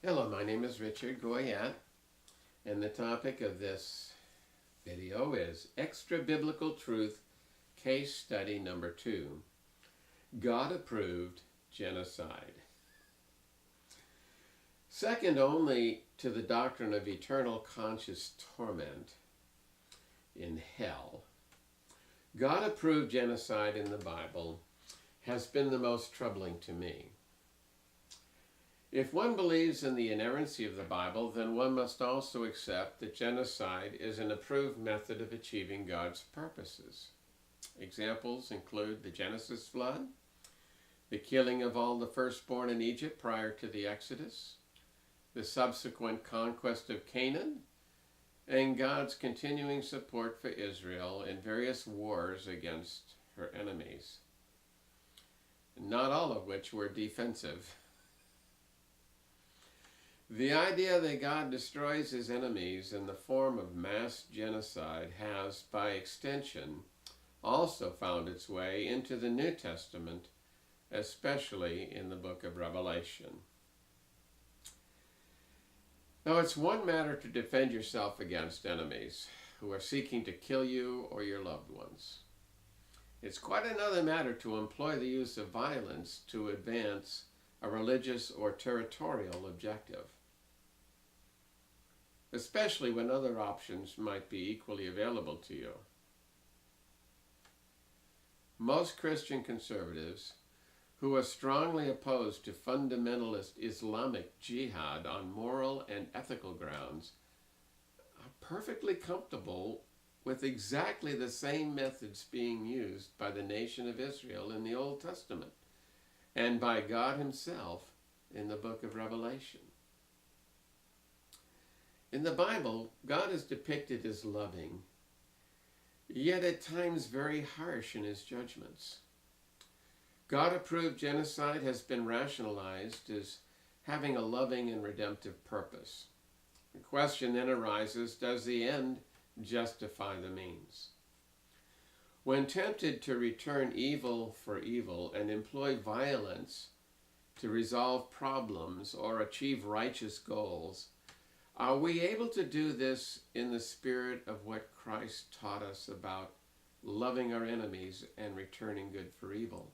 Hello, my name is Richard Goyette, and the topic of this video is Extra Biblical Truth Case Study Number 2, God Approved Genocide. Second only to the doctrine of eternal conscious torment in hell, God-approved genocide in the Bible has been the most troubling to me. If one believes in the inerrancy of the Bible, then one must also accept that genocide is an approved method of achieving God's purposes. Examples include the Genesis flood, the killing of all the firstborn in Egypt prior to the Exodus, the subsequent conquest of Canaan, and God's continuing support for Israel in various wars against her enemies, not all of which were defensive. The idea that God destroys his enemies in the form of mass genocide has, by extension, also found its way into the New Testament, especially in the book of Revelation. Now, it's one matter to defend yourself against enemies who are seeking to kill you or your loved ones. It's quite another matter to employ the use of violence to advance a religious or territorial objective, especially when other options might be equally available to you. Most Christian conservatives who are strongly opposed to fundamentalist Islamic jihad on moral and ethical grounds are perfectly comfortable with exactly the same methods being used by the nation of Israel in the Old Testament and by God himself in the book of Revelation. In the Bible, God is depicted as loving, yet at times very harsh in his judgments. God-approved genocide has been rationalized as having a loving and redemptive purpose. The question then arises, does the end justify the means? When tempted to return evil for evil and employ violence to resolve problems or achieve righteous goals, are we able to do this in the spirit of what Christ taught us about loving our enemies and returning good for evil?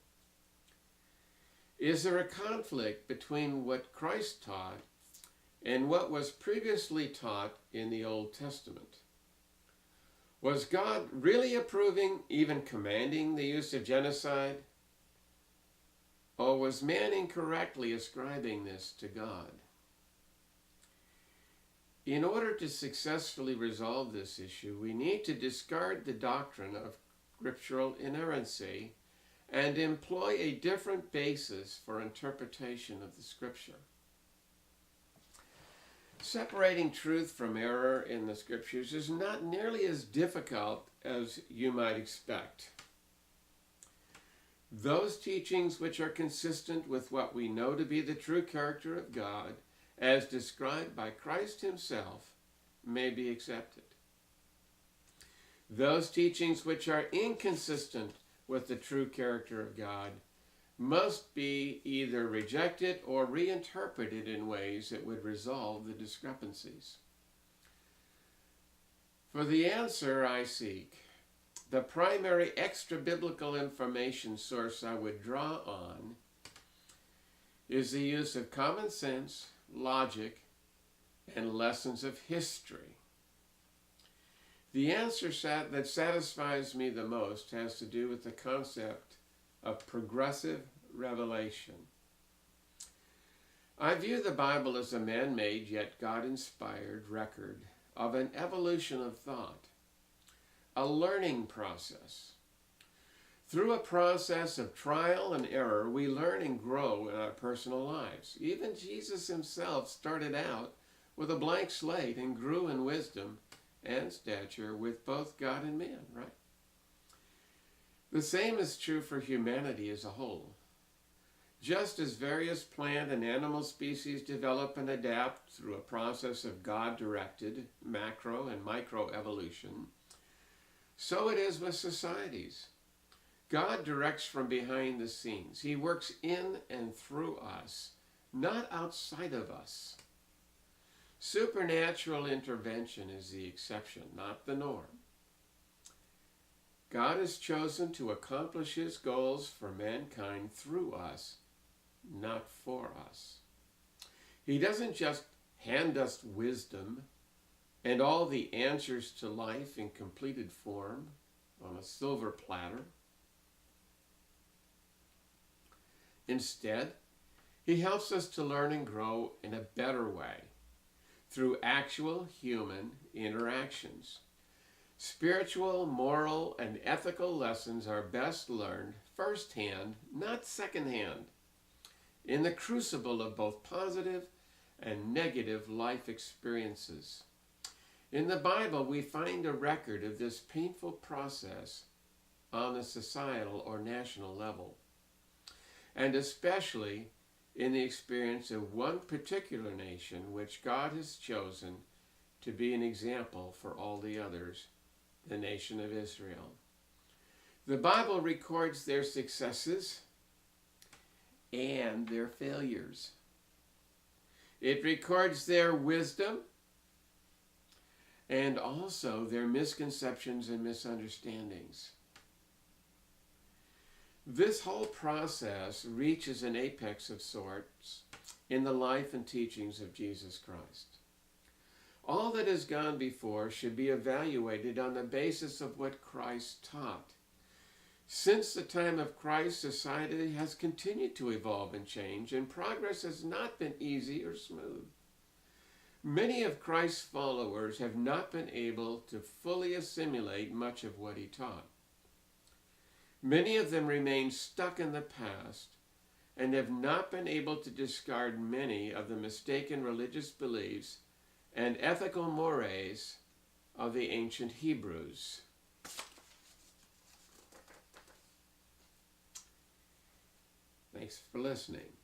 Is there a conflict between what Christ taught and what was previously taught in the Old Testament? Was God really approving, even commanding the use of genocide? Or was man incorrectly ascribing this to God? In order to successfully resolve this issue, we need to discard the doctrine of scriptural inerrancy and employ a different basis for interpretation of the scripture. Separating truth from error in the scriptures is not nearly as difficult as you might expect. Those teachings which are consistent with what we know to be the true character of God, as described by Christ himself, may be accepted. Those teachings which are inconsistent with the true character of God must be either rejected or reinterpreted in ways that would resolve the discrepancies. For the answer I seek, the primary extra-biblical information source I would draw on is the use of common sense, logic, and lessons of history. The answer that satisfies me the most has to do with the concept of progressive revelation. I view the Bible as a man-made yet God-inspired record of an evolution of thought, a learning process. Through a process of trial and error, we learn and grow in our personal lives. Even Jesus himself started out with a blank slate and grew in wisdom and stature with both God and man, right? The same is true for humanity as a whole. Just as various plant and animal species develop and adapt through a process of God-directed macro and microevolution, so it is with societies. God directs from behind the scenes. He works in and through us, not outside of us. Supernatural intervention is the exception, not the norm. God has chosen to accomplish his goals for mankind through us, not for us. He doesn't just hand us wisdom and all the answers to life in completed form on a silver platter. Instead, he helps us to learn and grow in a better way through actual human interactions. Spiritual, moral, and ethical lessons are best learned firsthand, not secondhand, in the crucible of both positive and negative life experiences. In the Bible, we find a record of this painful process on a societal or national level, and especially in the experience of one particular nation which God has chosen to be an example for all the others, the nation of Israel. The Bible records their successes and their failures. It records their wisdom and also their misconceptions and misunderstandings. This whole process reaches an apex of sorts in the life and teachings of Jesus Christ. All that has gone before should be evaluated on the basis of what Christ taught. Since the time of Christ, society has continued to evolve and change, and progress has not been easy or smooth. Many of Christ's followers have not been able to fully assimilate much of what he taught. Many of them remain stuck in the past and have not been able to discard many of the mistaken religious beliefs and ethical mores of the ancient Hebrews. Thanks for listening.